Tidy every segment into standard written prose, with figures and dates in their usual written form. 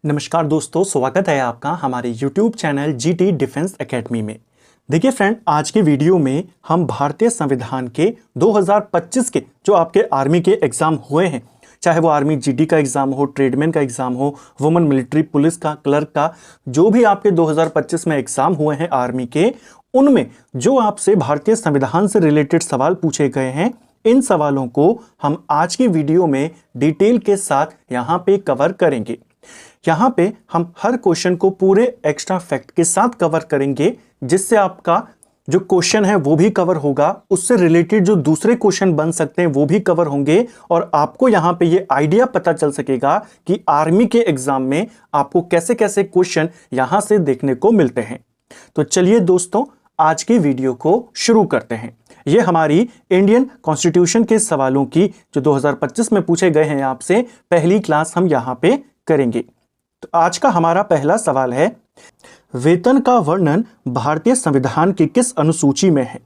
नमस्कार दोस्तों, स्वागत है आपका हमारे YouTube channel GT defence academy में। देखिए फ्रेंड, आज के वीडियो में हम भारतीय संविधान के 2025 के जो आपके आर्मी के एग्ज़ाम हुए हैं, चाहे वो आर्मी जीडी का एग्ज़ाम हो, ट्रेडमैन का एग्ज़ाम हो, वुमेन मिलिट्री पुलिस का, क्लर्क का, जो भी आपके 2025 में एग्ज़ाम हुए हैं आर्मी के, उनमें जो आपसे भारतीय संविधान से रिलेटेड सवाल पूछे गए हैं, इन सवालों को हम आज की वीडियो में डिटेल के साथ यहाँ पे कवर करेंगे। यहाँ पे हम हर क्वेश्चन को पूरे एक्स्ट्रा फैक्ट के साथ कवर करेंगे, जिससे आपका जो क्वेश्चन है वो भी कवर होगा, उससे रिलेटेड जो दूसरे क्वेश्चन बन सकते हैं वो भी कवर होंगे और आपको यहाँ पे ये आइडिया पता चल सकेगा कि आर्मी के एग्जाम में आपको कैसे कैसे क्वेश्चन यहाँ से देखने को मिलते हैं। तो चलिए दोस्तों, आज की वीडियो को शुरू करते हैं। ये हमारी इंडियन कॉन्स्टिट्यूशन के सवालों की जो 2025 में पूछे गए हैं आपसे पहली क्लास हम यहाँ पे करेंगे। तो आज का हमारा पहला सवाल है, वेतन का वर्णन भारतीय संविधान की किस अनुसूची में है?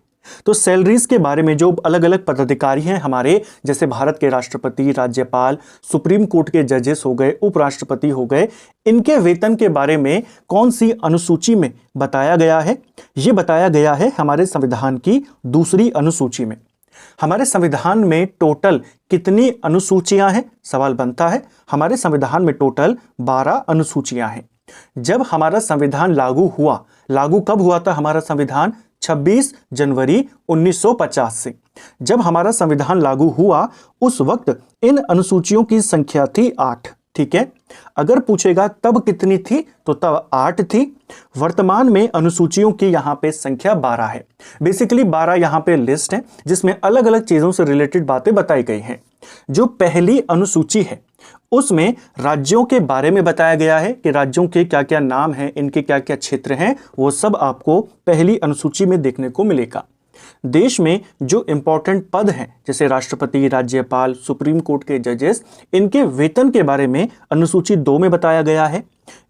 तो सैलरीज के बारे में जो अलग अलग पदाधिकारी हैं हमारे, जैसे भारत के राष्ट्रपति, राज्यपाल, सुप्रीम कोर्ट के जजेस हो गए, उपराष्ट्रपति हो गए, इनके वेतन के बारे में कौन सी अनुसूची में बताया गया है? ये बताया गया है हमारे संविधान की दूसरी अनुसूची में। हमारे संविधान में टोटल कितनी अनुसूचियां हैं? सवाल बनता है। हमारे संविधान में टोटल 12 अनुसूचियां हैं। जब हमारा संविधान लागू कब हुआ था? हमारा संविधान 26 जनवरी 1950 से। जब हमारा संविधान लागू हुआ उस वक्त इन अनुसूचियों की संख्या थी 8। ठीक है, अगर पूछेगा तब कितनी थी तो तब 8 थी। वर्तमान में अनुसूचियों की यहाँ पे संख्या 12 है। बेसिकली 12 यहाँ पे लिस्ट है जिसमें अलग अलग चीजों से रिलेटेड बातें बताई गई हैं। जो पहली अनुसूची है उसमें राज्यों के बारे में बताया गया है कि राज्यों के क्या क्या नाम हैं, इनके क्या क्या क्षेत्र हैं, वो सब आपको पहली अनुसूची में देखने को मिलेगा। देश में जो इंपॉर्टेंट पद हैं जैसे राष्ट्रपति, राज्यपाल, सुप्रीम कोर्ट के जजेस, इनके वेतन के बारे में अनुसूची 2 में बताया गया है।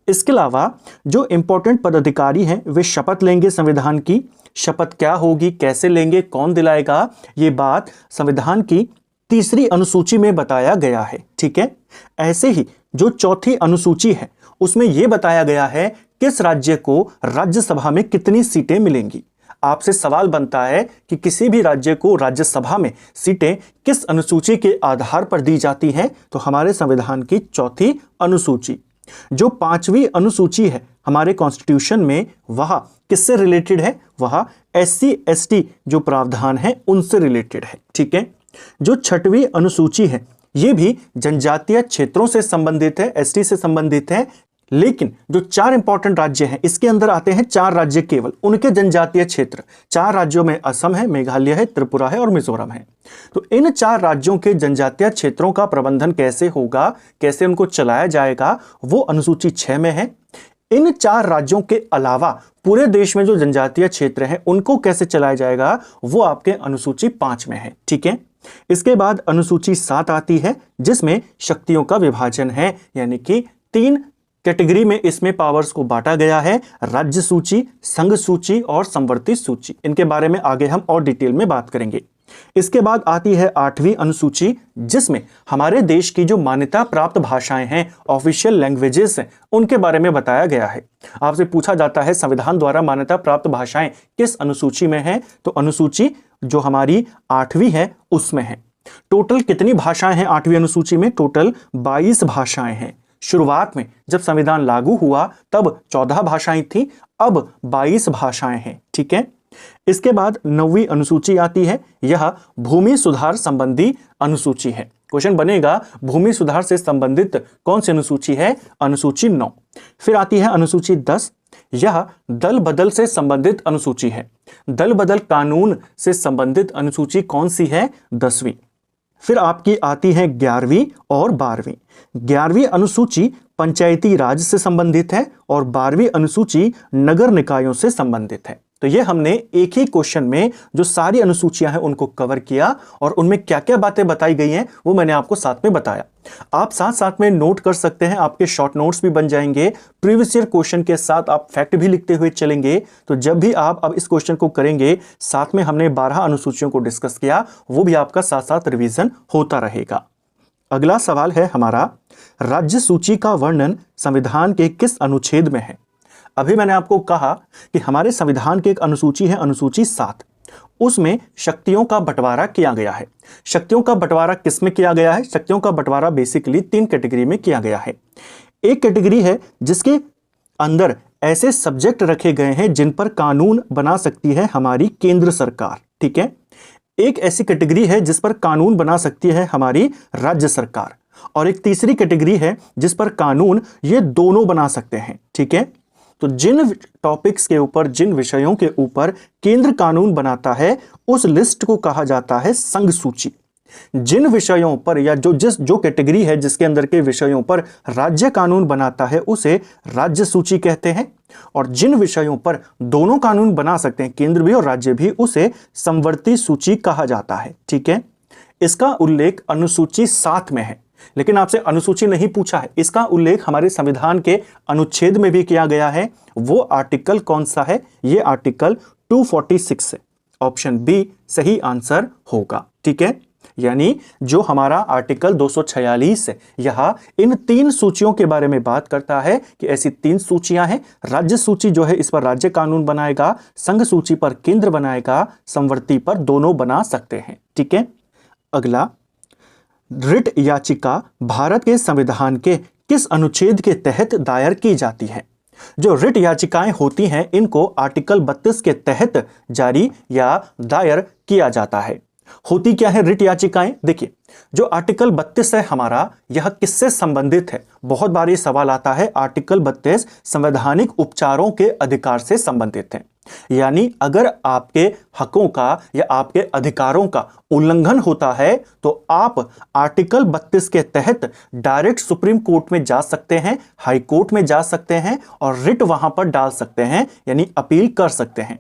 इसके अलावा जो इंपॉर्टेंट पदाधिकारी हैं वे शपथ लेंगे संविधान की। शपथ क्या होगी, कैसे लेंगे, कौन दिलाएगा, ये बात संविधान की तीसरी अनुसूची में बताया गया है। ठीक है, ऐसे ही जो चौथी अनुसूची है उसमें यह बताया गया है किस राज्य को राज्यसभा में कितनी सीटें मिलेंगी। आपसे सवाल बनता है कि किसी भी राज्य को राज्यसभा में सीटें किस अनुसूची के आधार पर दी जाती हैं, तो हमारे संविधान की चौथी अनुसूची। जो 5वीं अनुसूची है हमारे कॉन्स्टिट्यूशन में, वह किससे रिलेटेड है? वह SC ST जो प्रावधान है उनसे रिलेटेड है। ठीक है, जो 6वीं अनुसूची है यह भी जनजातीय क्षेत्रों से संबंधित है, ST से संबंधित है। लेकिन जो 4 इंपॉर्टेंट राज्य हैं इसके अंदर आते हैं 4 राज्य केवल, उनके जनजातीय क्षेत्र। 4 राज्यों में असम है, मेघालय है, त्रिपुरा है और मिजोरम है। तो इन 4 राज्यों के जनजातीय क्षेत्रों का प्रबंधन कैसे होगा, कैसे उनको चलाया जाएगा, वो अनुसूची 6 में है। इन 4 राज्यों के अलावा पूरे देश में जो जनजातीय क्षेत्र हैं उनको कैसे चलाया जाएगा, वो आपके अनुसूची 5 में है। ठीक है, इसके बाद अनुसूची 7 आती है जिसमें शक्तियों का विभाजन है, यानी कि 3 कैटेगरी में इसमें पावर्स को बांटा गया है, राज्य सूची, संघ सूची और संवर्ती सूची। इनके बारे में आगे हम और डिटेल में बात करेंगे। इसके बाद आती है 8वीं अनुसूची जिसमें हमारे देश की जो मान्यता प्राप्त भाषाएं हैं, ऑफिशियल लैंग्वेजेस हैं, उनके बारे में बताया गया है। आपसे पूछा जाता है संविधान द्वारा मान्यता प्राप्त भाषाएं किस अनुसूची में है, तो अनुसूची जो हमारी 8वीं है उसमें है। टोटल कितनी भाषाएं हैं 8वीं अनुसूची में? टोटल 22 भाषाएं हैं। शुरुआत में जब संविधान लागू हुआ तब 14 भाषाएं थी, अब 22 भाषाएं हैं। ठीक है, इसके बाद 9वीं अनुसूची आती है। यह भूमि सुधार संबंधी अनुसूची है। क्वेश्चन बनेगा भूमि सुधार से संबंधित कौन सी अनुसूची है? अनुसूची 9। फिर आती है अनुसूची 10। यह दल बदल से संबंधित अनुसूची है। दल बदल कानून से संबंधित अनुसूची कौन सी है? 10वीं। फिर आपकी आती है 11वीं और 12वीं। 11वीं अनुसूची पंचायती राज से संबंधित है और 12वीं अनुसूची नगर निकायों से संबंधित है। तो ये हमने एक ही क्वेश्चन में जो सारी अनुसूचियां हैं उनको कवर किया और उनमें क्या क्या बातें बताई गई हैं वो मैंने आपको साथ में बताया। आप साथ साथ में नोट कर सकते हैं, आपके शॉर्ट नोट्स भी बन जाएंगे। प्रीवियस ईयर क्वेश्चन के साथ आप फैक्ट भी लिखते हुए चलेंगे। तो जब भी आप अब इस क्वेश्चन को करेंगे, साथ में हमने 12 अनुसूचियों को डिस्कस किया, वो भी आपका साथ साथ रिवीजन होता रहेगा। अगला सवाल है हमारा, राज्य सूची का वर्णन संविधान के किस अनुच्छेद में है? अभी मैंने आपको कहा कि हमारे संविधान की एक अनुसूची है, अनुसूची 7। उसमें शक्तियों का बंटवारा किया गया है। शक्तियों का बंटवारा किस में किया गया है? शक्तियों का बंटवारा बेसिकली 3 कैटेगरी में किया गया है। एक कैटेगरी है जिसके अंदर ऐसे सब्जेक्ट रखे गए हैं जिन पर कानून बना सकती है हमारी केंद्र सरकार, ठीक है। एक ऐसी कैटेगरी है जिस पर कानून बना सकती है हमारी राज्य सरकार, और एक तीसरी कैटेगरी है जिस पर कानून ये दोनों बना सकते हैं, ठीक है। तो जिन टॉपिक्स के ऊपर, जिन विषयों के ऊपर केंद्र कानून बनाता है उस लिस्ट को कहा जाता है संघ सूची। जिन विषयों पर या जो कैटेगरी है जिसके अंदर के विषयों पर राज्य कानून बनाता है उसे राज्य सूची कहते हैं, और जिन विषयों पर दोनों कानून बना सकते हैं, केंद्र भी और राज्य भी, उसे समवर्ती सूची कहा जाता है, ठीक है। इसका उल्लेख अनुसूची 7 में है, लेकिन आपसे अनुसूची नहीं पूछा है। इसका उल्लेख हमारे संविधान के अनुच्छेद में भी किया गया है। वो आर्टिकल कौन सा है? ये आर्टिकल 246 है। ऑप्शन बी सही आंसर होगा, ठीक है। यानी जो हमारा आर्टिकल 246 है, यह इन 3 सूचियों के बारे में बात करता है कि ऐसी 3 सूचियां हैं। राज्य सूची जो है इस पर राज्य कानून बनाएगा, संघ सूची पर केंद्र बनाएगा, समवर्ती पर दोनों बना सकते हैं, ठीक है। अगला, रिट याचिका भारत के संविधान के किस अनुच्छेद के तहत दायर की जाती है? जो रिट याचिकाएं होती हैं इनको आर्टिकल 32 के तहत जारी या दायर किया जाता है। होती क्या है रिट याचिकाएं? देखिए, जो आर्टिकल 32 है हमारा, यह किससे संबंधित है? बहुत बार ये सवाल आता है। आर्टिकल 32 संवैधानिक उपचारों के अधिकार से संबंधित है। यानी अगर आपके हकों का या आपके अधिकारों का उल्लंघन होता है तो आप आर्टिकल 32 के तहत डायरेक्ट सुप्रीम कोर्ट में जा सकते हैं, हाई कोर्ट में जा सकते हैं और रिट वहां पर डाल सकते हैं, यानी अपील कर सकते हैं।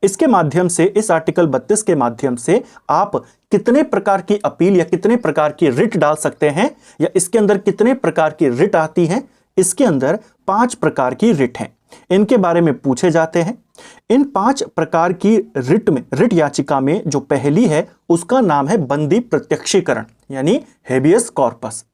इसके माध्यम से, इस आर्टिकल 32 के माध्यम से आप कितने प्रकार की अपील या कितने प्रकार की रिट डाल सकते हैं, या इसके अंदर कितने प्रकार की रिट आती हैं? इसके अंदर 5 प्रकार की रिट हैं। इनके बारे में पूछे जाते हैं। इन 5 प्रकार की रिट याचिका में जो पहली है उसका नाम है बंदी प्रत्यक्षीकरण, यानी हेबियस कॉर्पस।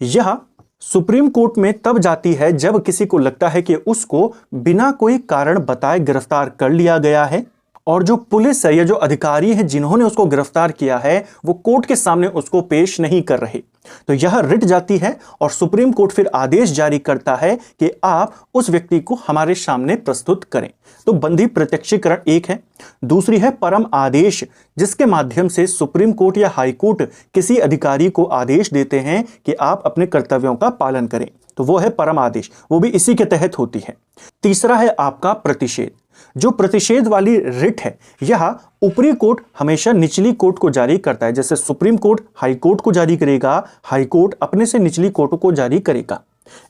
यह सुप्रीम कोर्ट में तब जाती है जब किसी को लगता है कि उसको बिना कोई कारण बताए गिरफ्तार कर लिया गया है, और जो पुलिस है या जो अधिकारी हैं जिन्होंने उसको गिरफ्तार किया है वो कोर्ट के सामने उसको पेश नहीं कर रहे। तो यह रिट जाती है और सुप्रीम कोर्ट फिर आदेश जारी करता है कि आप उस व्यक्ति को हमारे सामने प्रस्तुत करें। तो बंदी प्रत्यक्षीकरण एक है। दूसरी है परम आदेश, जिसके माध्यम से सुप्रीम कोर्ट या हाई कोर्ट किसी अधिकारी को आदेश देते हैं कि आप अपने कर्तव्यों का पालन करें। तो वो है परम आदेश, वो भी इसी के तहत होती है। तीसरा है आपका प्रतिषेध। जो प्रतिषेध वाली रिट है यह ऊपरी कोर्ट हमेशा निचली कोर्ट को जारी करता है। जैसे सुप्रीम कोर्ट हाई कोर्ट को जारी करेगा, हाई कोर्ट अपने से निचली कोर्ट को जारी करेगा।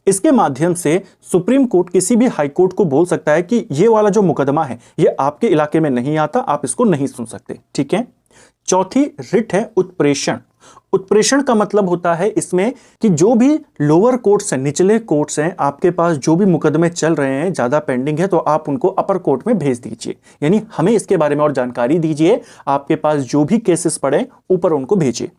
इसके माध्यम से सुप्रीम कोर्ट किसी भी हाई कोर्ट को बोल सकता है कि ये वाला जो मुकदमा है ये आपके इलाके में नहीं आता, आप इसको नहीं सुन सकते, ठीक है। चौथी रिट है उत्प्रेषण। उत्प्रेषण का मतलब होता है इसमें कि जो भी लोअर कोर्ट्स हैं, निचले कोर्ट्स हैं, आपके पास जो भी मुकदमे चल रहे हैं, ज्यादा पेंडिंग है, तो आप उनको अपर कोर्ट में भेज दीजिए, यानी हमें इसके बारे में और जानकारी दीजिए। आपके पास जो भी केसेस पड़े ऊपर उनको भेजिए।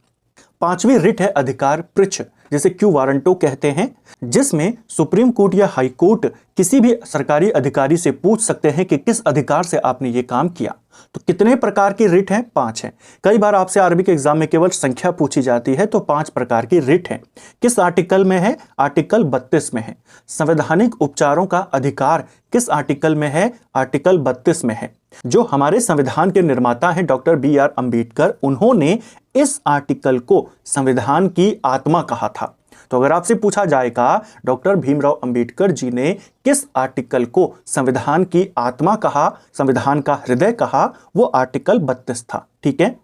5वीं रिट है अधिकार पृच्छ, जिसे क्यू वारंटो कहते हैं, जिसमें सुप्रीम कोर्ट या हाई कोर्ट किसी भी सरकारी अधिकारी से पूछ सकते हैं कि किस अधिकार से आपने ये काम किया। तो कितने प्रकार की रिट हैं? 5 हैं। कई बार आपसे आरबी के एग्जाम में केवल संख्या पूछी जाती है, तो 5 प्रकार की रिट हैं। किस आर्टिकल में है? आर्टिकल 32 में है। संवैधानिक उपचारों का अधिकार किस आर्टिकल में है? आर्टिकल 32 में है। जो हमारे संविधान के निर्माता हैं डॉक्टर BR अम्बेडकर, उन्होंने इस आर्टिकल को संविधान की आत्मा कहा था। तो अगर आपसे पूछा जाएगा डॉक्टर भीमराव अंबेडकर जी ने किस आर्टिकल को संविधान की आत्मा कहा, संविधान का हृदय कहा, वो आर्टिकल 32 था, ठीक है।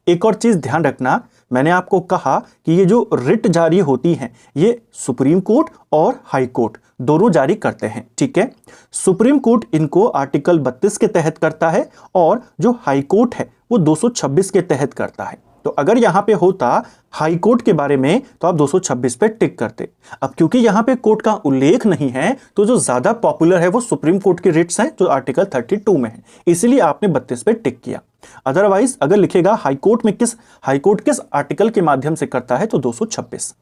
एक और चीज ध्यान रखना, मैंने आपको कहा कि ये जो रिट जारी होती हैं ये सुप्रीम कोर्ट और हाई कोर्ट दोनों जारी करते हैं, ठीक है। सुप्रीम कोर्ट इनको आर्टिकल 32 के तहत करता है और जो हाई कोर्ट है वो 226 के तहत करता है। तो अगर यहां पे होता हाई कोर्ट के बारे में तो आप 226 पे टिक करते। अब क्योंकि यहां पे कोर्ट का उल्लेख नहीं है तो जो ज्यादा पॉपुलर है वो सुप्रीम कोर्ट के रिट्स हैं जो आर्टिकल 32 में है, इसीलिए आपने 32 पे टिक किया। अदरवाइज अगर लिखेगा हाई कोर्ट किस आर्टिकल के माध्यम से करता है तो 226।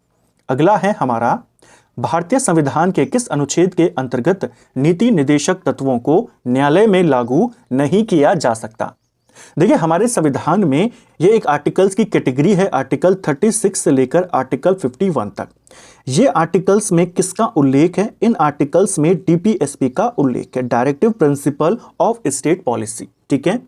अगला है हमारा, भारतीय संविधान के किस अनुच्छेद के अंतर्गत नीति निर्देशक तत्वों को न्यायालय में लागू नहीं किया जा सकता। देखिए हमारे संविधान में ये एक आर्टिकल्स की कैटेगरी है, आर्टिकल 36 से लेकर आर्टिकल 51 तक। ये आर्टिकल्स में किसका उल्लेख है? इन आर्टिकल्स में डीपीएसपी का उल्लेख है, directive principle of state policy. ठीक है,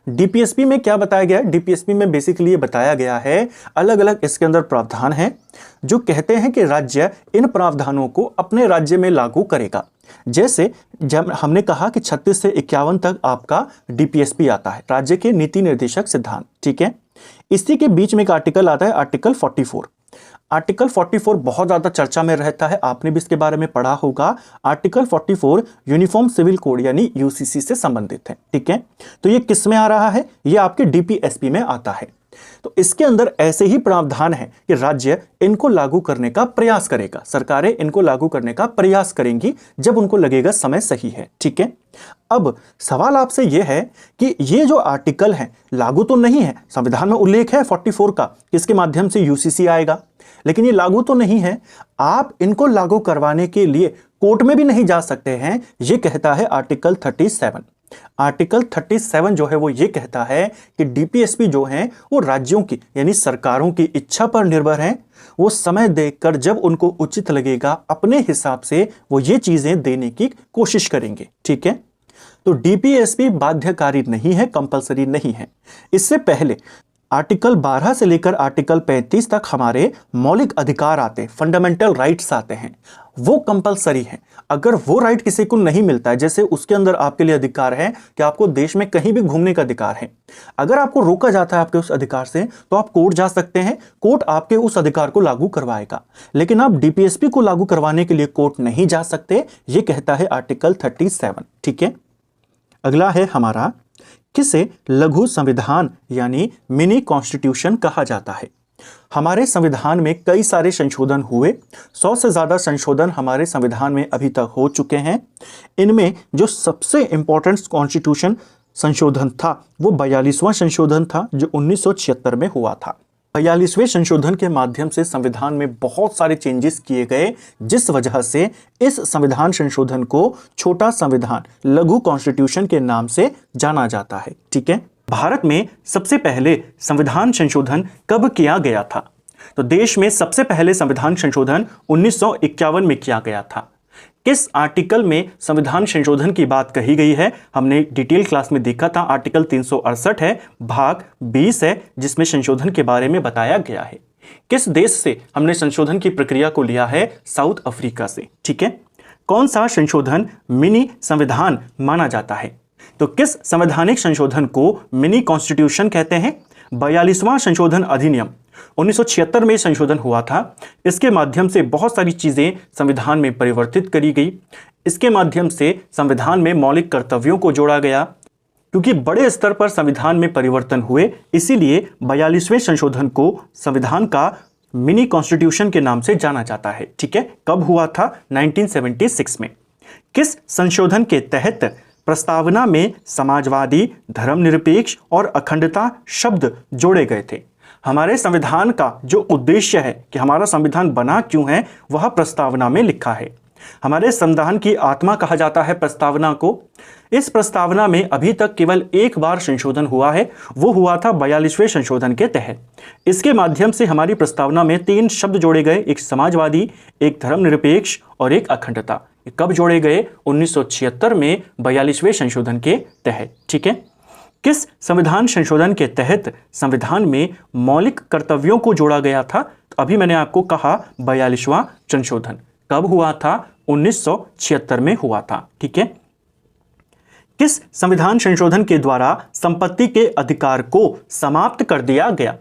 डीपीएसपी में क्या बताया गया है? डीपीएसपी में बेसिकली ये बताया गया है, अलग अलग इसके अंदर प्रावधान है जो कहते हैं कि राज्य इन प्रावधानों को अपने राज्य में लागू करेगा। जैसे जब हमने कहा कि 36 से 51 तक आपका डीपीएसपी आता है, राज्य के नीति निर्देशक सिद्धांत। ठीक है, इसी के बीच में एक आर्टिकल आता है, आर्टिकल 44। आर्टिकल 44 बहुत ज्यादा चर्चा में रहता है, आपने भी इसके बारे में पढ़ा होगा। आर्टिकल 44 यूनिफॉर्म सिविल कोड यानी यूसीसी से संबंधित है। ठीक है, तो ये किस में आ रहा है? ये आपके डीपीएसपी में आता है। तो इसके अंदर ऐसे ही प्रावधान है कि राज्य इनको लागू करने का प्रयास करेगा, सरकारें इनको लागू करने का प्रयास करेंगी जब उनको लगेगा समय सही है। ठीक है, अब सवाल आपसे यह है कि ये जो आर्टिकल है लागू तो नहीं है, संविधान में उल्लेख है 44 का किसके माध्यम से यूसीसी आएगा, लेकिन ये लागू तो नहीं है। आप इनको लागू करवाने के लिए कोर्ट में भी नहीं जा सकते हैं, ये कहता है आर्टिकल 37। आर्टिकल 37 जो है वो ये कहता है कि डीपीएसपी जो है वो राज्यों की यानी सरकारों की इच्छा पर निर्भर है। वो समय देखकर जब उनको उचित लगेगा अपने हिसाब से वो ये चीजें देने की कोशिश करेंगे। ठीक है, तो डीपीएसपी बाध्यकारी नहीं है, कंपलसरी नहीं है। इससे पहले आर्टिकल 12 से लेकर आर्टिकल 35 तक हमारे मौलिक अधिकार आते हैं, फंडामेंटल राइट्स आते हैं, वो कंपलसरी है। अगर वो राइट किसी को नहीं मिलता है, जैसे उसके अंदर आपके लिए अधिकार है कि आपको देश में कहीं भी घूमने का अधिकार है, अगर आपको रोका जाता है आपके उस अधिकार से तो आप कोर्ट जा सकते हैं, कोर्ट आपके उस अधिकार को लागू करवाएगा। लेकिन आप डीपीएसपी को लागू करवाने के लिए कोर्ट नहीं जा सकते, ये कहता है आर्टिकल 37। ठीक है, अगला है हमारा, किसे लघु संविधान यानी मिनी कॉन्स्टिट्यूशन कहा जाता है। हमारे संविधान में कई सारे संशोधन हुए, 100 से ज्यादा संशोधन हमारे संविधान में अभी तक हो चुके हैं। इनमें जो सबसे इंपॉर्टेंट कॉन्स्टिट्यूशन संशोधन था वो 42वां संशोधन था जो 1976 में हुआ था। 42वें संशोधन के माध्यम से संविधान में बहुत सारे चेंजेस किए गए, जिस वजह से इस संविधान संशोधन को छोटा संविधान लघु कॉन्स्टिट्यूशन के नाम से जाना जाता है। ठीक है, भारत में सबसे पहले संविधान संशोधन कब किया गया था? तो देश में सबसे पहले संविधान संशोधन 1951 में किया गया था। किस आर्टिकल में संविधान संशोधन की बात कही गई है? हमने डिटेल क्लास में देखा था, आर्टिकल 368 है, भाग 20 है, जिसमें संशोधन के बारे में बताया गया है। किस देश से हमने संशोधन की प्रक्रिया को लिया है? साउथ अफ्रीका से। ठीक है, कौन सा संशोधन मिनी संविधान माना जाता है? तो किस संवैधानिक संशोधन को मिनी कॉन्स्टिट्यूशन कहते हैं? 42वां संशोधन अधिनियम 1976 में संशोधन हुआ था। इसके माध्यम से बहुत सारी चीजें संविधान में परिवर्तित करी गई। इसके माध्यम से संविधान में मौलिक कर्तव्यों को जोड़ा गया। क्योंकि बड़े स्तर पर संविधान में परिवर्तन हुए, इसीलिए 42वें संशोधन को संविधान का मिनी कॉन्स्टिट्यूशन के नाम से जाना जाता है। ठीक है, कब हुआ था? 1976 में। किस संशोधन के तहत प्रस्तावना में समाजवादी, धर्मनिरपेक्ष और अखंडता शब्द जोड़े गए थे? हमारे संविधान का जो उद्देश्य है कि हमारा संविधान बना क्यों है, वह प्रस्तावना में लिखा है। हमारे संविधान की आत्मा कहा जाता है प्रस्तावना को। इस प्रस्तावना में अभी तक केवल एक बार संशोधन हुआ है, वो हुआ था 42वें संशोधन के तहत। इसके माध्यम से हमारी प्रस्तावना में 3 शब्द जोड़े गए, एक समाजवादी, एक धर्मनिरपेक्ष और एक अखंडता। ये कब जोड़े गए? 1976 में 42वें संशोधन के तहत। ठीक है, किस संविधान संशोधन के तहत संविधान में मौलिक कर्तव्यों को जोड़ा गया था? तो अभी मैंने आपको कहा 42वां संशोधन कब हुआ था? 1976 में हुआ था। ठीक है, किस संविधान संशोधन के द्वारा संपत्ति के अधिकार को समाप्त कर दिया गया?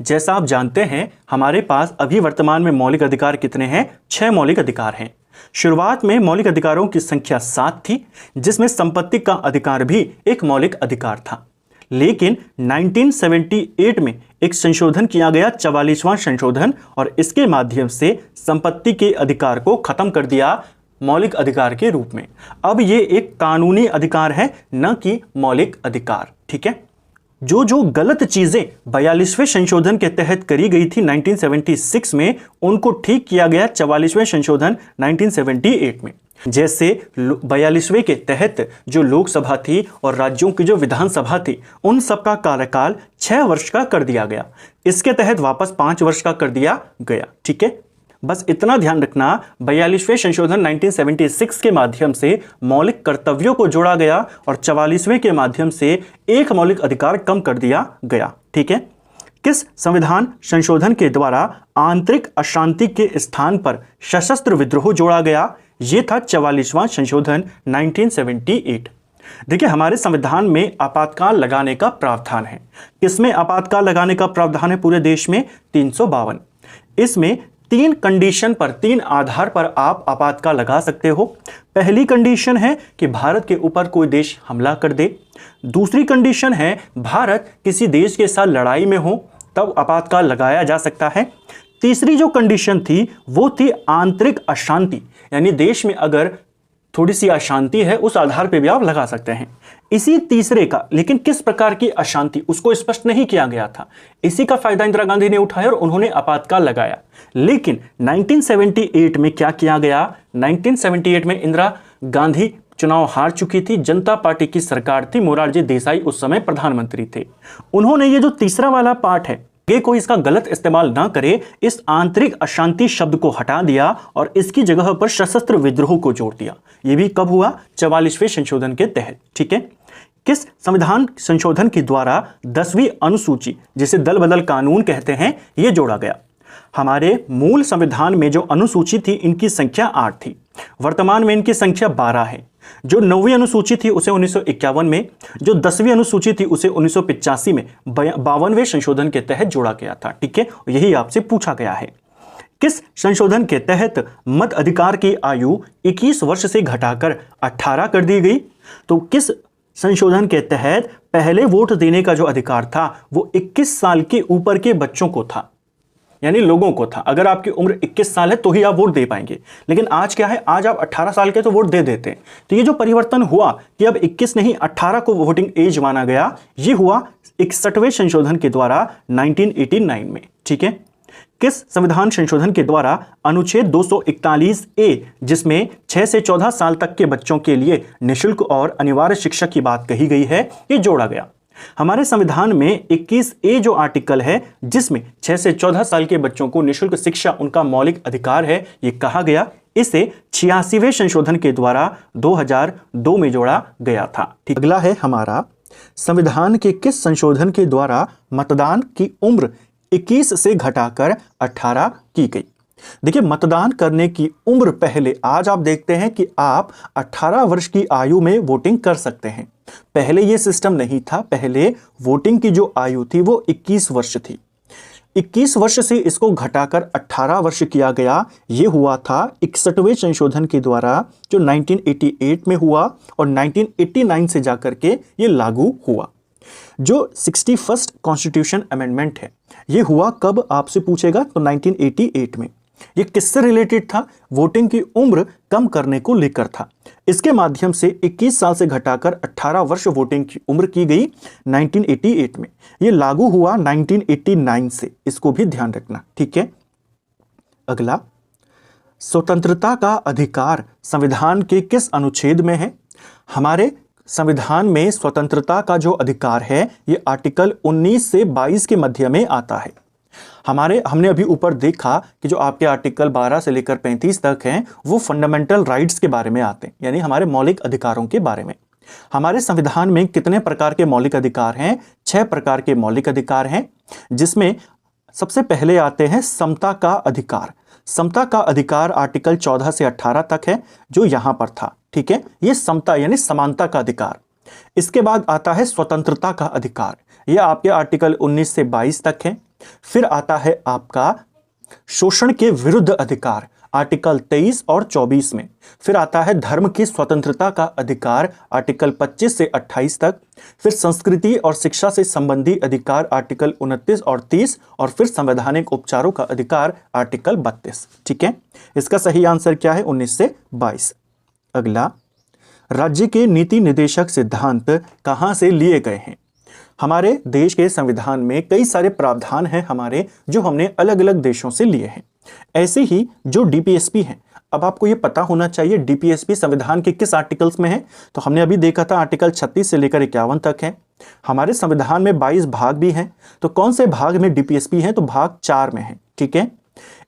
जैसा आप जानते हैं हमारे पास अभी वर्तमान में मौलिक अधिकार कितने हैं? 6 मौलिक अधिकार हैं। शुरुआत में मौलिक अधिकारों की संख्या 7 थी, जिसमें संपत्ति का अधिकार भी एक मौलिक अधिकार था। लेकिन 1978 में एक संशोधन किया गया, 44वां संशोधन, और इसके माध्यम से संपत्ति के अधिकार को खत्म कर दिया मौलिक अधिकार के रूप में। अब ये एक कानूनी अधिकार है, न कि मौलिक अधिकार। ठीक है, जो गलत चीजें 42वें संशोधन के तहत करी गई थी 1976 में, उनको ठीक किया गया 44वें संशोधन 1978 में। जैसे 42वें के तहत जो लोकसभा थी और राज्यों की जो विधानसभा थी, उन सबका कार्यकाल 6 वर्ष का कर दिया गया। इसके तहत वापस 5 वर्ष का कर दिया गया। ठीक है, बस इतना ध्यान रखना, 42वें संशोधन 1976 के माध्यम से मौलिक कर्तव्यों को जोड़ा गया और 44वें के माध्यम से एक मौलिक अधिकार कम कर दिया गया। ठीक है, किस संविधान संशोधन के द्वारा आंतरिक अशांति के स्थान पर सशस्त्र विद्रोह जोड़ा गया? यह था 44वां संशोधन 1978। देखिए, हमारे संविधान में आपातकाल लगाने का प्रावधान है। किसमें आपातकाल लगाने का प्रावधान है पूरे देश में? 352। इसमें 3 कंडीशन पर, 3 आधार पर आप आपातकाल लगा सकते हो। पहली कंडीशन है कि भारत के ऊपर कोई देश हमला कर दे। दूसरी कंडीशन है भारत किसी देश के साथ लड़ाई में हो, तब आपातकाल लगाया जा सकता है। तीसरी जो कंडीशन थी वो थी आंतरिक अशांति, यानी देश में अगर थोड़ी सी अशांति है, उस आधार पे भी आप लगा सकते हैं। इसी तीसरे का, लेकिन किस प्रकार की अशांति उसको स्पष्ट नहीं किया गया था, इसी का फायदा इंदिरा गांधी ने उठाया और उन्होंने आपातकाल लगाया। लेकिन 1978 में क्या किया गया? 1978 में इंदिरा गांधी चुनाव हार चुकी थी, जनता पार्टी की सरकार थी, मोरारजी देसाई उस समय प्रधानमंत्री थे। उन्होंने ये जो तीसरा वाला पार्ट है, ये कोई इसका गलत इस्तेमाल ना करे, इस आंतरिक अशांति शब्द को हटा दिया और इसकी जगह पर सशस्त्र विद्रोह को जोड़ दिया। ये भी कब हुआ? 44वें संशोधन के तहत। ठीक है, किस संविधान संशोधन के द्वारा 10वीं अनुसूची, जिसे दल बदल कानून कहते हैं, यह जोड़ा गया? हमारे मूल संविधान में जो अनुसूची थी, इनकी संख्या 8 थी। वर्तमान में इनकी संख्या 12 है। जो 9वीं अनुसूची थी उसे 1951 में, जो 10वीं अनुसूची थी उसे 1985 में 52वें संशोधन के तहत जोड़ा गया था। ठीक है, यही आपसे पूछा गया है। किस संशोधन के तहत मत अधिकार की आयु 21 वर्ष से घटाकर 18 कर दी गई? तो किस संशोधन के तहत पहले वोट देने का जो अधिकार था वो 21 साल के ऊपर के बच्चों को था, यानी लोगों को था। अगर आपकी उम्र 21 साल है तो ही आप वोट दे पाएंगे, लेकिन आज क्या है, आज आप 18 साल के तो वोट दे देते हैं। तो ये जो परिवर्तन हुआ कि अब 21 नहीं 18 को वोटिंग एज माना गया, ये हुआ 61वें संशोधन के द्वारा 1989 में। ठीक है, किस संविधान संशोधन के द्वारा अनुच्छेद 241A, जिसमें 6 से 14 साल तक के बच्चों के लिए निःशुल्क और अनिवार्य शिक्षा की बात कही गई है, ये जोड़ा गया? हमारे संविधान में 21A जो आर्टिकल है, जिसमें 6 से 14 साल के बच्चों को निःशुल्क शिक्षा उनका मौलिक अधिकार है, ये कहा गया। इसे 86वें संशोधन के द्वारा 2002 में जोड़ा गया था। ठीक, अगला है हमारा, संविधान के किस संशोधन के द्वारा मतदान की उम्र 21 से घटाकर 18 की गई? देखिए, मतदान करने की उम्र पहले, आज आप देखते हैं कि आप 18 वर्ष की आयु में वोटिंग कर सकते हैं। पहले यह सिस्टम नहीं था। पहले वोटिंग की जो आयु थी वो 21 वर्ष थी। 21 वर्ष से इसको घटाकर 18 वर्ष किया गया। यह हुआ था 61वें संशोधन के द्वारा, जो 1988 में हुआ और 1989 से जाकर के ये लागू हुआ। जो 61st कॉन्स्टिट्यूशन अमेंडमेंट है, ये हुआ कब आपसे पूछेगा? तो 1988 में। ये किससे रिलेटेड था? वोटिंग की उम्र कम करने को लेकर था। इसके माध्यम से 21 साल से घटाकर 18 वर्ष वोटिंग की उम्र की गई 1988 में। ये लागू हुआ 1989 से, इसको भी ध्यान रखना। ठीक है, अगला, स्वतंत्रता का अधिकार संविधान के किस अनुच्छेद में है? हमारे संविधान में स्वतंत्रता का जो अधिकार है, ये आर्टिकल 19 से 22 के मध्य में आता है। हमने अभी ऊपर देखा कि जो आपके आर्टिकल 12 से लेकर 35 तक हैं, वो फंडामेंटल राइट्स के बारे में आते हैं, यानी हमारे मौलिक अधिकारों के बारे में। हमारे संविधान में कितने प्रकार के मौलिक अधिकार हैं? 6 प्रकार के मौलिक अधिकार हैं, जिसमें सबसे पहले आते हैं समता का अधिकार। समता का अधिकार आर्टिकल 14 से 18 तक है, जो यहां पर था। ठीक है, ये समता यानी समानता का अधिकार। इसके बाद आता है स्वतंत्रता का अधिकार, यह आपके आर्टिकल 19 से 22 तक है। फिर आता है आपका शोषण के विरुद्ध अधिकार, आर्टिकल 23 और 24 में। फिर आता है धर्म की स्वतंत्रता का अधिकार आर्टिकल 25 से 28 तक। फिर संस्कृति और शिक्षा से संबंधी अधिकार आर्टिकल 29 और 30, और फिर संवैधानिक उपचारों का अधिकार आर्टिकल 32। ठीक है, इसका सही आंसर क्या है? 19 से 22। अगला, राज्य के नीति निर्देशक सिद्धांत कहां से लिए गए हैं? हमारे देश के संविधान में कई सारे प्रावधान हैं हमारे, जो हमने अलग अलग देशों से लिए हैं। ऐसे ही जो डीपीएसपी है, अब आपको ये पता होना चाहिए डीपीएसपी संविधान के किस आर्टिकल्स में है। तो हमने अभी देखा था आर्टिकल 36 से लेकर 51 तक है। हमारे संविधान में 22 भाग भी हैं। तो कौन से भाग में डीपीएसपी है? तो भाग 4 में है। ठीक है,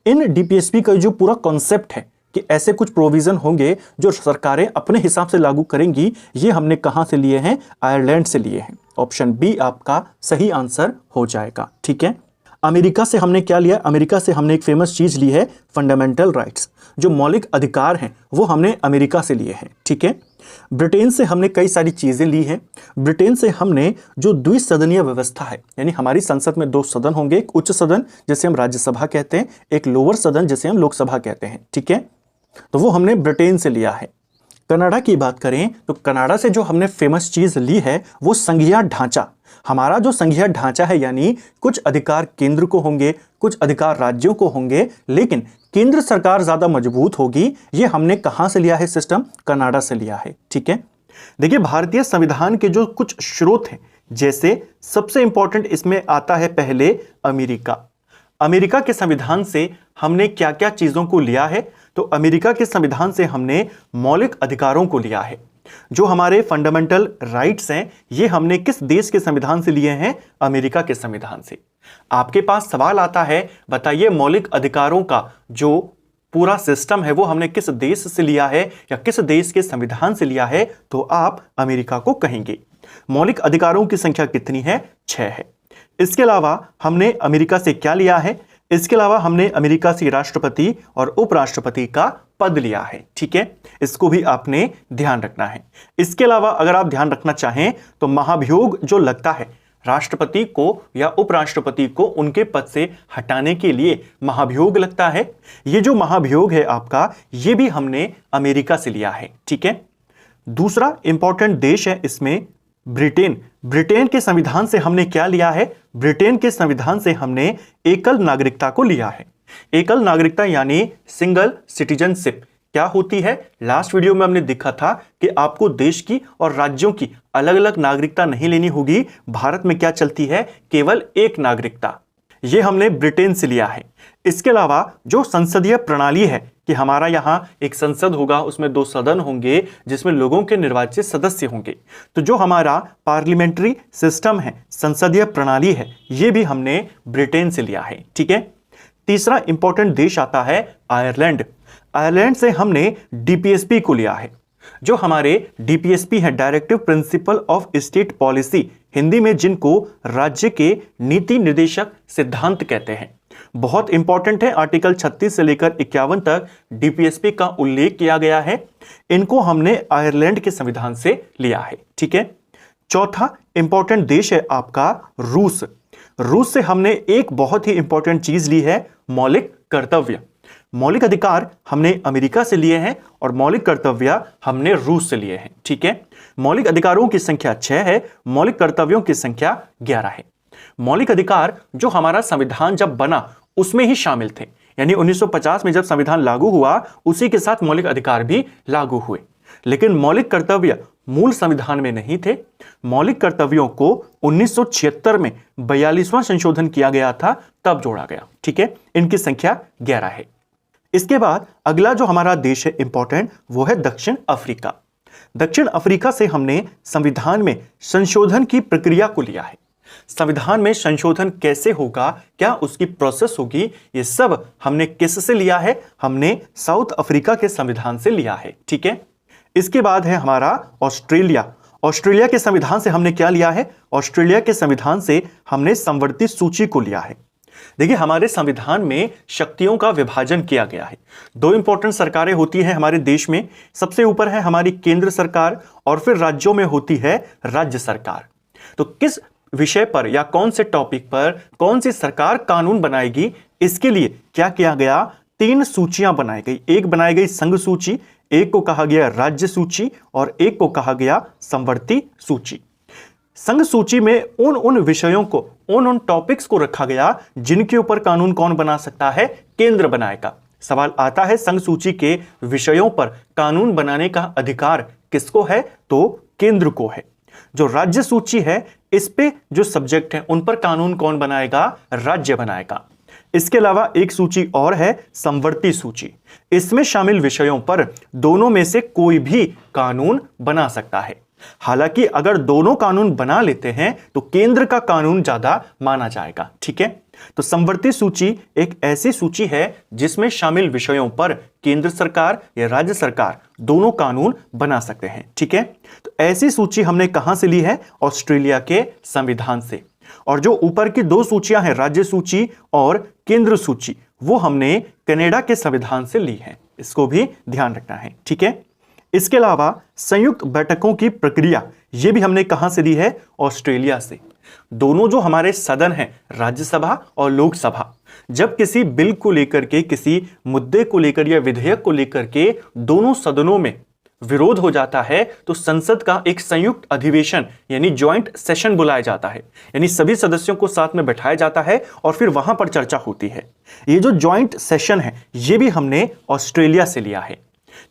इन डीपीएसपी का जो पूरा कॉन्सेप्ट है कि ऐसे कुछ प्रोविजन होंगे जो सरकारें अपने हिसाब से लागू करेंगी, ये हमने कहां से लिए हैं? आयरलैंड से लिए हैं। ऑप्शन बी आपका सही आंसर हो जाएगा। ठीक है, अमेरिका से हमने क्या लिया? अमेरिका से हमने एक फेमस चीज ली है, फंडामेंटल राइट्स। जो मौलिक अधिकार हैं वो हमने अमेरिका से लिए हैं। ठीक है, ब्रिटेन से हमने कई सारी चीजें ली हैं। ब्रिटेन से हमने जो द्विसदनीय व्यवस्था है, यानी हमारी संसद में 2 सदन होंगे, एक उच्च सदन जिसे हम राज्यसभा कहते हैं, एक लोअर सदन जिसे हम लोकसभा कहते हैं। ठीक है, तो वो हमने ब्रिटेन से लिया है। कनाडा की बात करें तो कनाडा से जो हमने फेमस चीज ली है वो संघीय ढांचा। हमारा जो संघीय ढांचा है, यानी कुछ अधिकार केंद्र को होंगे, कुछ अधिकार राज्यों को होंगे, लेकिन केंद्र सरकार ज्यादा मजबूत होगी। ये हमने कहां से लिया है सिस्टम? कनाडा से लिया है। ठीक है, देखिए भारतीय संविधान के जो कुछ स्रोत हैं, जैसे सबसे इंपॉर्टेंट इसमें आता है पहले अमेरिका। अमेरिका के संविधान से हमने क्या क्या चीजों को लिया है? तो अमेरिका के संविधान से हमने मौलिक अधिकारों को लिया है। जो हमारे फंडामेंटल राइट्स हैं, ये हमने किस देश के संविधान से लिए हैं? अमेरिका के संविधान से। आपके पास सवाल आता है, बताइए मौलिक अधिकारों का जो पूरा सिस्टम है वो हमने किस देश से लिया है या किस देश के संविधान से लिया है? तो आप अमेरिका को कहेंगे। मौलिक अधिकारों की संख्या कितनी है? 6 है। इसके अलावा हमने अमेरिका से क्या लिया है? इसके अलावा हमने अमेरिका से राष्ट्रपति और उपराष्ट्रपति का पद लिया है। ठीक है, इसको भी आपने ध्यान रखना है। इसके अलावा अगर आप ध्यान रखना चाहें तो महाभियोग जो लगता है राष्ट्रपति को या उपराष्ट्रपति को उनके पद से हटाने के लिए महाभियोग लगता है। ये जो महाभियोग है आपका, ये भी हमने अमेरिका से लिया है। ठीक है, दूसरा इंपॉर्टेंट देश है इसमें ब्रिटेन। ब्रिटेन के संविधान से हमने क्या लिया है? ब्रिटेन के संविधान से हमने एकल नागरिकता को लिया है। एकल नागरिकता यानी सिंगल सिटीजनशिप क्या होती है? लास्ट वीडियो में हमने देखा था कि आपको देश की और राज्यों की अलग अलग नागरिकता नहीं लेनी होगी। भारत में क्या चलती है? केवल एक नागरिकता। ये हमने ब्रिटेन से लिया है। इसके अलावा जो संसदीय प्रणाली है कि हमारा यहां एक संसद होगा, उसमें 2 सदन होंगे जिसमें लोगों के निर्वाचित सदस्य होंगे। तो जो हमारा पार्लियामेंट्री सिस्टम है, संसदीय प्रणाली है, ये भी हमने ब्रिटेन से लिया है। ठीक है, तीसरा इंपॉर्टेंट देश आता है आयरलैंड। आयरलैंड से हमने डीपीएसपी को लिया है। जो हमारे डीपीएसपी है, directive principle of state policy, Hindi में जिनको राज्य के नीति निर्देशक सिद्धांत कहते हैं, बहुत इंपॉर्टेंट है। आर्टिकल 36 से लेकर 51 तक डीपीएसपी का उल्लेख किया गया है। इनको हमने आयरलैंड के संविधान से लिया है। ठीक है, चौथा इंपॉर्टेंट देश है आपका रूस। रूस से हमने एक बहुत ही इंपॉर्टेंट चीज ली है, मौलिक कर्तव्य। मौलिक अधिकार हमने अमेरिका से लिए हैं और मौलिक कर्तव्य हमने रूस से लिए हैं। ठीक है, मौलिक अधिकारों की संख्या 6 है, मौलिक कर्तव्यों की संख्या 11 है। मौलिक अधिकार जो हमारा संविधान जब बना उसमें ही शामिल थे, यानी 1950 में जब संविधान लागू हुआ उसी के साथ मौलिक अधिकार भी लागू हुए। लेकिन मौलिक कर्तव्य मूल संविधान में नहीं थे। मौलिक कर्तव्यों को 1976 में 42वां संशोधन किया गया था, तब जोड़ा गया। ठीक है, इनकी संख्या 11 है। इसके बाद अगला जो हमारा देश है इंपॉर्टेंट, वो है दक्षिण अफ्रीका। दक्षिण अफ्रीका से हमने संविधान में संशोधन की प्रक्रिया को लिया है। संविधान में संशोधन कैसे होगा, क्या उसकी प्रोसेस होगी, ये सब हमने किससे लिया है? हमने साउथ अफ्रीका के संविधान से लिया है। ठीक है, इसके बाद है हमारा ऑस्ट्रेलिया। ऑस्ट्रेलिया के संविधान से हमने क्या लिया है? ऑस्ट्रेलिया के संविधान से हमने संवर्ती सूची को लिया है। देखिए हमारे संविधान में शक्तियों का विभाजन किया गया है। 2 इंपॉर्टेंट सरकारें होती हैं हमारे देश में। सबसे ऊपर है हमारी केंद्र सरकार और फिर राज्यों में होती है राज्य सरकार। तो किस विषय पर या कौन से टॉपिक पर कौन सी सरकार कानून बनाएगी, इसके लिए क्या किया गया? 3 सूचियां बनाई गई। एक बनाई गई संघ सूची, एक को कहा गया राज्य सूची और एक को कहा गया समवर्ती सूची। संघ सूची में उन विषयों को, उन टॉपिक्स को रखा गया जिनके ऊपर कानून कौन बना सकता है, केंद्र बनाएगा। सवाल आता है संघ सूची के विषयों पर कानून बनाने का अधिकार किसको है, तो केंद्र को है। जो राज्य सूची है, इस पे जो सब्जेक्ट है उन पर कानून कौन बनाएगा, राज्य बनाएगा। इसके अलावा एक सूची और है समवर्ती सूची। इसमें शामिल विषयों पर दोनों में से कोई भी कानून बना सकता है। हालांकि अगर दोनों कानून बना लेते हैं तो केंद्र का कानून ज्यादा माना जाएगा। ठीक है, तो समवर्ती सूची एक ऐसी सूची है जिसमें शामिल विषयों पर केंद्र सरकार या राज्य सरकार दोनों कानून बना सकते हैं। ठीक है, तो ऐसी सूची हमने कहां से ली है, ऑस्ट्रेलिया के संविधान से। और जो ऊपर की 2 सूचियां हैं, राज्य सूची और केंद्र सूची, वो हमने कनाडा के संविधान से ली है। इसको भी ध्यान रखना है। ठीक है, इसके अलावा संयुक्त बैठकों की प्रक्रिया, यह भी हमने कहां से ली है, ऑस्ट्रेलिया से। दोनों जो हमारे सदन हैं, राज्यसभा और लोकसभा, जब किसी बिल को लेकर के, किसी मुद्दे को लेकर या विधेयक को लेकर के दोनों सदनों में विरोध हो जाता है तो संसद का एक संयुक्त अधिवेशन यानी ज्वाइंट सेशन बुलाया जाता है। यानी सभी सदस्यों को साथ में बैठाया जाता है और फिर वहां पर चर्चा होती है। ये जो ज्वाइंट सेशन है, ये भी हमने ऑस्ट्रेलिया से लिया है।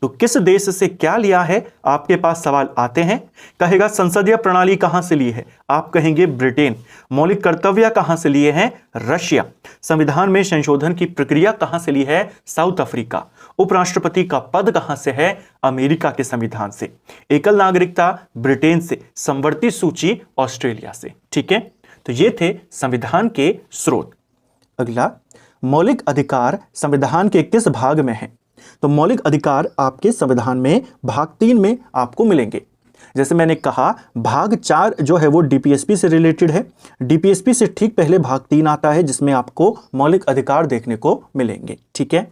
तो किस देश से क्या लिया है, आपके पास सवाल आते हैं। कहेगा संसदीय प्रणाली कहां से ली है, आप कहेंगे ब्रिटेन। मौलिक कर्तव्य कहां से लिए हैं, रशिया। संविधान में संशोधन की प्रक्रिया कहां से ली है, साउथ अफ्रीका। उपराष्ट्रपति का पद कहां से है, अमेरिका के संविधान से। एकल नागरिकता ब्रिटेन से, समवर्ती सूची ऑस्ट्रेलिया से। ठीक है, तो ये थे संविधान के स्रोत। अगला, मौलिक अधिकार संविधान के किस भाग में है, तो मौलिक अधिकार आपके संविधान में भाग 3 में आपको मिलेंगे। जैसे मैंने कहा, भाग 4 जो है वो डीपीएसपी से रिलेटेड है। डीपीएसपी से ठीक पहले भाग 3 आता है जिसमें आपको मौलिक अधिकार देखने को मिलेंगे। ठीक है,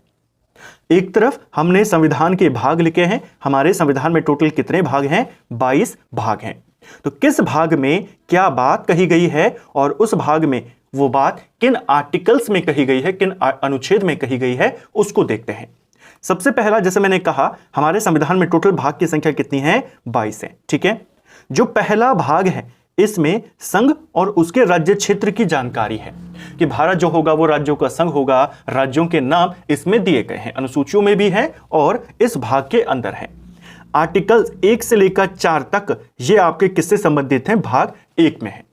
एक तरफ हमने संविधान के भाग लिखे हैं। हमारे संविधान में टोटल कितने भाग हैं, 22 भाग हैं। तो किस भाग में क्या बात कही गई है और उस भाग में वो बात किन आर्टिकल्स में कही गई है, किन अनुच्छेद में कही गई है, उसको देखते हैं। सबसे पहला, जैसे मैंने कहा, हमारे संविधान में टोटल भाग की संख्या कितनी है, 22 है। ठीक है, जो पहला भाग है इसमें संघ और उसके राज्य क्षेत्र की जानकारी है कि भारत जो होगा वो राज्यों का संघ होगा। राज्यों के नाम इसमें दिए गए हैं, अनुसूचियों में भी है और इस भाग के अंदर है। आर्टिकल 1 से लेकर 4 तक ये आपके किससे संबंधित हैं, भाग 1 में है।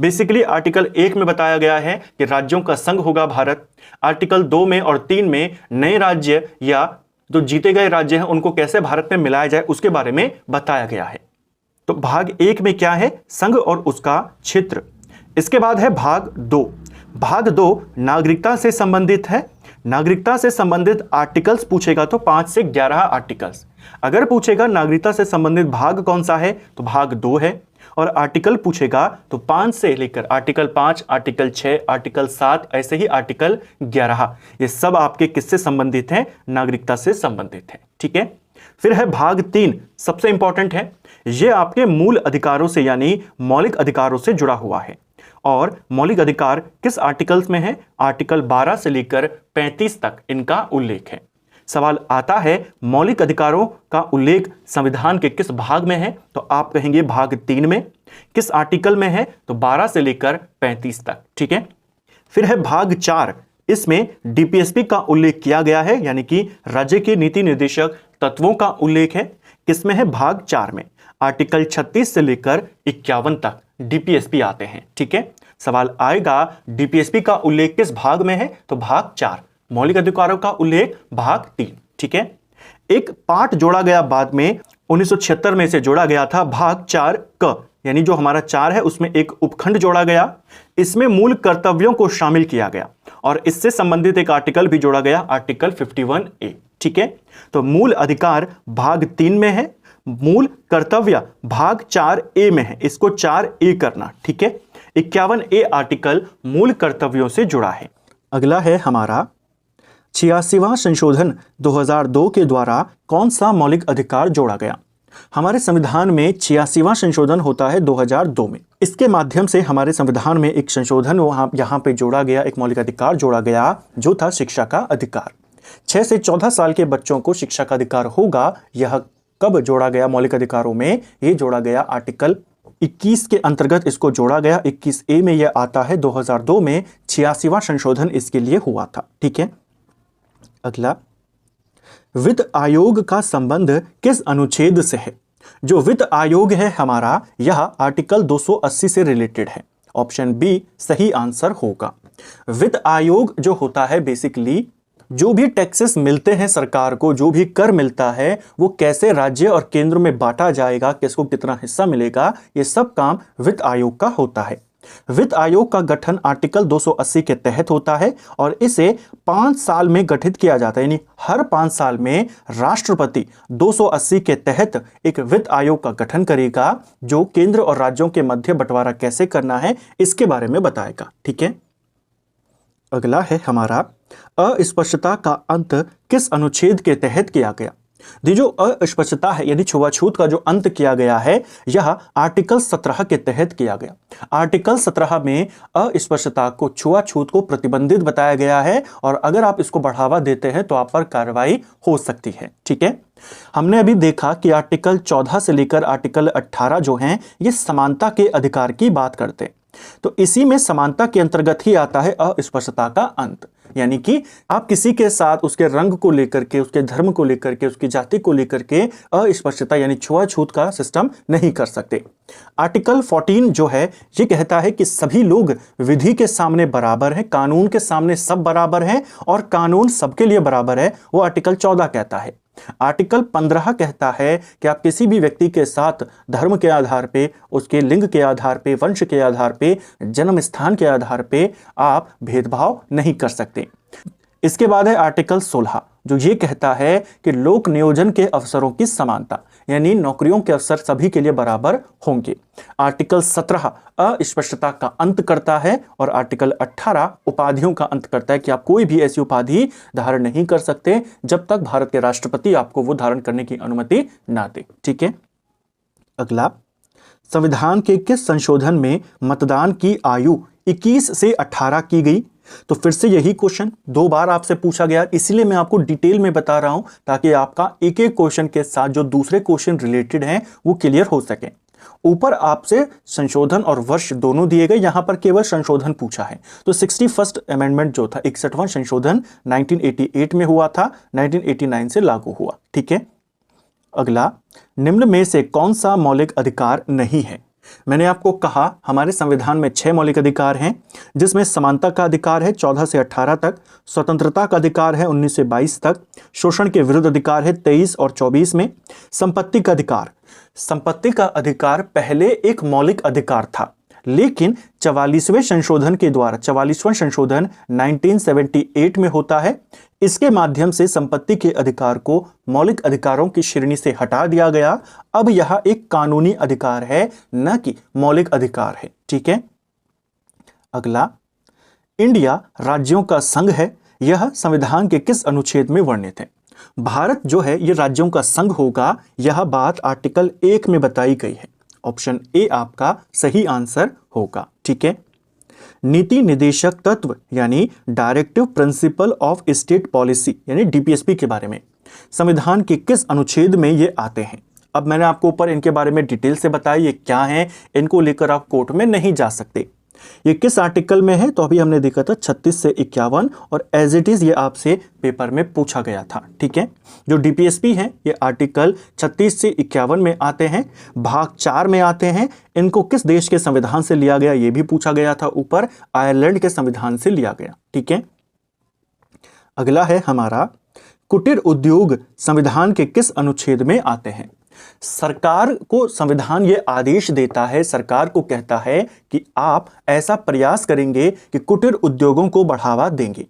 बेसिकली आर्टिकल 1 में बताया गया है कि राज्यों का संघ होगा भारत। आर्टिकल 2 में और 3 में नए राज्य या जो जीते गए राज्य हैं उनको कैसे भारत में मिलाया जाए उसके बारे में बताया गया है। तो भाग 1 में क्या है, संघ और उसका क्षेत्र। इसके बाद है भाग 2। भाग 2 नागरिकता से संबंधित है। नागरिकता से संबंधित आर्टिकल्स पूछेगा तो 5 से 11 आर्टिकल्स। अगर पूछेगा नागरिकता से संबंधित भाग कौन सा है तो भाग 2 है। और आर्टिकल पूछेगा तो 5 से लेकर आर्टिकल 5, आर्टिकल 6, आर्टिकल 7, ऐसे ही आर्टिकल 11, ये सब आपके किससे संबंधित हैं, नागरिकता से संबंधित है। ठीक है, फिर है भाग 3, सबसे इंपॉर्टेंट है। ये आपके मूल अधिकारों से यानी मौलिक अधिकारों से जुड़ा हुआ है। और मौलिक अधिकार किस आर्टिकल्स में है, आर्टिकल 12 से लेकर 35 तक इनका उल्लेख है। सवाल आता है मौलिक अधिकारों का उल्लेख संविधान के किस भाग में है, तो आप कहेंगे भाग 3 में। किस आर्टिकल में है, तो 12 से लेकर 35 तक। ठीक है, फिर है भाग 4, इसमें डीपीएसपी का उल्लेख किया गया है, यानी कि राज्य के नीति निर्देशक तत्वों का उल्लेख है। किसमें है, भाग 4 में। आर्टिकल 36 से लेकर 51 तक डीपीएसपी आते हैं। ठीक है, सवाल आएगा डीपीएसपी का उल्लेख किस भाग में है, तो भाग 4। मौलिक अधिकारों का उल्लेख भाग 3। ठीक है, एक पार्ट जोड़ा गया बाद में 1976 में से जोड़ा गया था, भाग 4 क, यानी जो हमारा 4 है उसमें एक उपखंड जोड़ा गया। इसमें मूल कर्तव्यों को शामिल किया गया और इससे संबंधित एक आर्टिकल भी जोड़ा गया, आर्टिकल 51A। ठीक है, तो मूल अधिकार भाग 3 में है, मूल कर्तव्य भाग 4A में है, इसको 4A करना। ठीक है, 51A आर्टिकल मूल कर्तव्यों से जुड़ा है। अगला है हमारा 86वां संशोधन 2002 के द्वारा कौन सा मौलिक अधिकार जोड़ा गया। हमारे संविधान में 86वां संशोधन होता है 2002 में। इसके माध्यम से हमारे संविधान में एक संशोधन यहाँ पे जोड़ा गया, एक मौलिक अधिकार जोड़ा गया जो था शिक्षा का अधिकार। 6 से 14 साल के बच्चों को शिक्षा का अधिकार होगा, यह कब जोड़ा गया मौलिक अधिकारों में? ये जोड़ा गया आर्टिकल 21 के अंतर्गत इसको जोड़ा गया। 21A में यह आता है। 2002 में 86वां संशोधन इसके लिए हुआ था। ठीक है, अगला, वित्त आयोग का संबंध किस अनुच्छेद से है? जो वित्त आयोग है हमारा, यह आर्टिकल 280 से रिलेटेड है। ऑप्शन बी सही आंसर होगा। वित्त आयोग जो होता है, बेसिकली जो भी टैक्सेस मिलते हैं सरकार को, जो भी कर मिलता है, वो कैसे राज्य और केंद्र में बांटा जाएगा, किसको कितना हिस्सा मिलेगा, ये सब काम वित्त आयोग का होता है। वित्त आयोग का गठन आर्टिकल 280 के तहत होता है और इसे 5 साल में गठित किया जाता है। यानी हर 5 साल में राष्ट्रपति 280 के तहत एक वित्त आयोग का गठन करेगा, जो केंद्र और राज्यों के मध्य बंटवारा कैसे करना है इसके बारे में बताएगा। ठीक है, अगला है हमारा, अस्पष्टता का अंत किस अनुच्छेद के तहत किया गया? जो अस्पष्टता है यानी छुआछूत का जो अंत किया गया है, यह आर्टिकल 17 के तहत किया गया। आर्टिकल 17 में अस्पष्टता को, छुआछूत को प्रतिबंधित बताया गया है और अगर आप इसको बढ़ावा देते हैं तो आप पर कार्रवाई हो सकती है। ठीक है, हमने अभी देखा कि आर्टिकल 14 से लेकर आर्टिकल 18 जो हैं, ये समानता के अधिकार की बात करते हैं। तो इसी में समानता के अंतर्गत ही आता है अस्पष्टता का अंत। यानी कि आप किसी के साथ उसके रंग को लेकर के, उसके धर्म को लेकर के, उसकी जाति को लेकर के अस्पष्टता यानी छुआछूत का सिस्टम नहीं कर सकते। आर्टिकल 14 जो है, ये कहता है कि सभी लोग विधि के सामने बराबर हैं, कानून के सामने सब बराबर हैं और कानून सबके लिए बराबर है, वो आर्टिकल 14 कहता है। आर्टिकल 15 कहता है कि आप किसी भी व्यक्ति के साथ धर्म के आधार पे, उसके लिंग के आधार पे, वंश के आधार पे, जन्म स्थान के आधार पे आप भेदभाव नहीं कर सकते। इसके बाद है आर्टिकल 16, जो ये कहता है कि लोक नियोजन के अवसरों की समानता, यानी नौकरियों के अवसर सभी के लिए बराबर होंगे। आर्टिकल 17 अस्पष्टता का अंत करता है और आर्टिकल 18 उपाधियों का अंत करता है कि आप कोई भी ऐसी उपाधि धारण नहीं कर सकते जब तक भारत के राष्ट्रपति आपको वो धारण करने की अनुमति ना दे। ठीक है, अगला, संविधान के किस संशोधन में मतदान की आयु 21 से 18 की गई? तो फिर से यही क्वेश्चन 2 बार आपसे पूछा गया, इसलिए मैं आपको डिटेल में बता रहा हूं ताकि आपका एक एक क्वेश्चन के साथ जो दूसरे क्वेश्चन रिलेटेड हैं वो क्लियर हो सके। ऊपर आपसे संशोधन और वर्ष दोनों दिए गए, यहां पर केवल संशोधन पूछा है। तो 61st अमेंडमेंट जो था, 61वां संशोधन 1988 में हुआ था, 1989 से लागू हुआ। ठीक है, अगला, निम्न में से कौन सा मौलिक अधिकार नहीं है? मैंने आपको कहा हमारे संविधान में 6 मौलिक अधिकार हैं, जिसमें समानता का अधिकार है 14 से 18 तक, स्वतंत्रता का अधिकार है 19 से 22 तक, शोषण के विरुद्ध अधिकार है 23 और 24 में, संपत्ति का अधिकार, संपत्ति का अधिकार पहले एक मौलिक अधिकार था, लेकिन 44वें संशोधन के द्वारा, 44वां संशोधन 1978 में होता है, इसके माध्यम से संपत्ति के अधिकार को मौलिक अधिकारों की श्रेणी से हटा दिया गया। अब यह एक कानूनी अधिकार है, न कि मौलिक अधिकार है। ठीक है, अगला, इंडिया राज्यों का संघ है, यह संविधान के किस अनुच्छेद में वर्णित है? भारत जो है ये राज्यों का संघ होगा, यह बात आर्टिकल 1 में बताई गई है। ऑप्शन ए आपका सही आंसर होगा। ठीक है, नीति निदेशक तत्व यानी directive principle of state policy यानी डीपीएसपी के बारे में संविधान के किस अनुच्छेद में ये आते हैं? अब मैंने आपको ऊपर इनके बारे में डिटेल से बताया ये क्या है, इनको लेकर आप कोर्ट में नहीं जा सकते। ये किस आर्टिकल में है? तो अभी हमने देखा था 36 से 51 और एज इट इज ये आपसे पेपर में पूछा गया था। ठीक है, जो डीपीएसपी है ये आर्टिकल 36 से 51 में आते हैं, भाग 4 में आते हैं। इनको किस देश के संविधान से लिया गया ये भी पूछा गया था, ऊपर आयरलैंड के संविधान से लिया गया। ठीक है, अगला है हमारा, कुटीर उद्योग संविधान के किस अनुच्छेद में आते हैं? सरकार को संविधान ये आदेश देता है, सरकार को कहता है कि आप ऐसा प्रयास करेंगे कि कुटीर उद्योगों को बढ़ावा देंगे।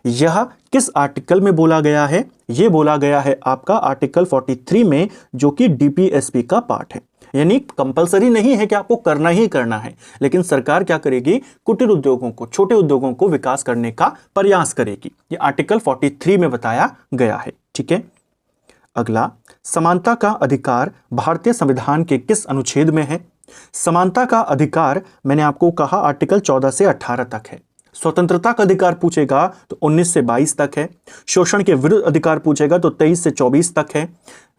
यह किस आर्टिकल में बोला गया है? यह बोला गया है आपका आर्टिकल 43 में, जो कि डीपीएसपी का पार्ट है। यानी कंपलसरी नहीं है कि आपको करना ही करना है, लेकिन सरकार क्या करेगी? कुटीर उद्योगों को, छोटे उद्योगों को विकास करने का प्रयास करेगी। यह आर्टिकल 43 में बताया गया है। ठीक है, अगला, समानता का अधिकार भारतीय संविधान के किस अनुच्छेद में है? समानता का अधिकार मैंने आपको कहा आर्टिकल 14 से 18 तक है। स्वतंत्रता का अधिकार पूछेगा तो 19 से 22 तक है। शोषण के विरुद्ध अधिकार पूछेगा तो 23 से 24 तक है।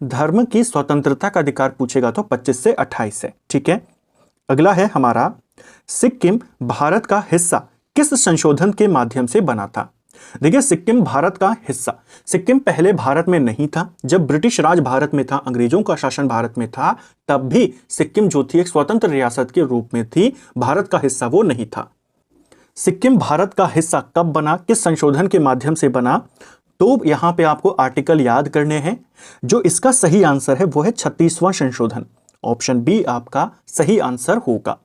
धर्म की स्वतंत्रता का अधिकार पूछेगा तो 25 से 28 है। ठीक है, अगला है हमारा, सिक्किम भारत का हिस्सा किस संशोधन के माध्यम से बना था? देखिए, सिक्किम भारत का हिस्सा, सिक्किम पहले भारत में नहीं था। जब ब्रिटिश राज भारत में था, अंग्रेजों का शासन भारत में था, तब भी सिक्किम जो थी एक स्वतंत्र रियासत के रूप में थी, भारत का हिस्सा वो नहीं था। सिक्किम भारत का हिस्सा कब बना, किस संशोधन के माध्यम से बना? तो यहां पे आपको आर्टिकल याद करने हैं। जो इसका सही आंसर है वो है 36वां संशोधन। ऑप्शन बी आपका सही आंसर होगा।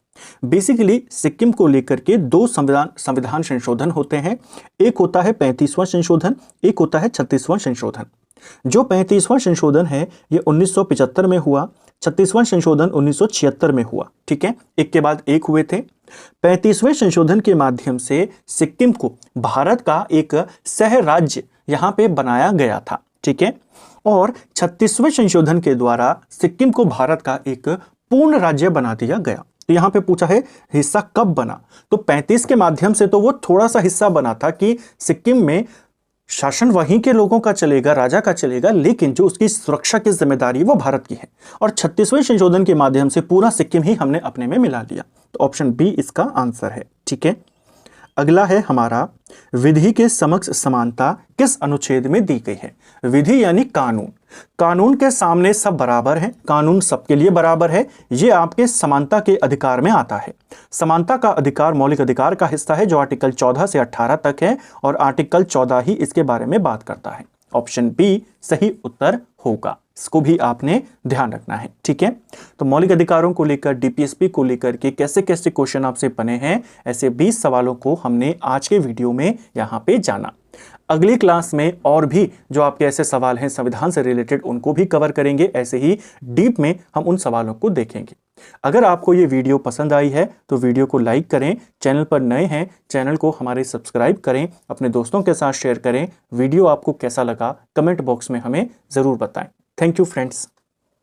बेसिकली सिक्किम को लेकर के दो संविधान संशोधन होते हैं। एक होता है 35वां संशोधन, एक होता है 36वां संशोधन। जो 35वां संशोधन है ये 1975 में हुआ, 36वां संशोधन 1976 में हुआ। ठीक है, एक के बाद एक हुए थे। 35वें संशोधन के माध्यम से सिक्किम को भारत का एक सह राज्य यहां पे बनाया गया था। ठीक है, और 36वें संशोधन के द्वारा सिक्किम को भारत का एक पूर्ण राज्य बना दिया गया। तो यहां पे पूछा है हिस्सा कब बना, तो 35 के माध्यम से तो वो थोड़ा सा हिस्सा बना था कि सिक्किम में शासन वहीं के लोगों का चलेगा, राजा का चलेगा, लेकिन जो उसकी सुरक्षा की जिम्मेदारी वो भारत की है। और 36वें संशोधन के माध्यम से पूरा सिक्किम ही हमने अपने में मिला लिया। तो ऑप्शन बी इसका आंसर है। ठीक है, अगला है हमारा, विधि के समक्ष समानता किस अनुच्छेद में दी गई है? विधि यानी कानून, कानून के सामने सब बराबर हैं, कानून सबके लिए बराबर है, ये आपके समानता के अधिकार में आता है। समानता का अधिकार मौलिक अधिकार का हिस्सा है जो आर्टिकल 14 से 18 तक है, और आर्टिकल 14 ही इसके बारे में बात करता है। ऑप्शन बी सही उत्तर होगा, इसको भी आपने ध्यान रखना है। ठीक है, तो मौलिक अधिकारों को लेकर, डीपीएसपी को लेकर के कैसे कैसे क्वेश्चन आपसे बने हैं, ऐसे 20 सवालों को हमने आज के वीडियो में यहां पे जाना। अगली क्लास में और भी जो आपके ऐसे सवाल हैं संविधान से रिलेटेड, उनको भी कवर करेंगे। ऐसे ही डीप में हम उन सवालों को देखेंगे। अगर आपको ये वीडियो पसंद आई है तो वीडियो को लाइक करें, चैनल पर नए हैं चैनल को हमारे सब्सक्राइब करें, अपने दोस्तों के साथ शेयर करें। वीडियो आपको कैसा लगा कमेंट बॉक्स में हमें ज़रूर बताएं। Thank you friends.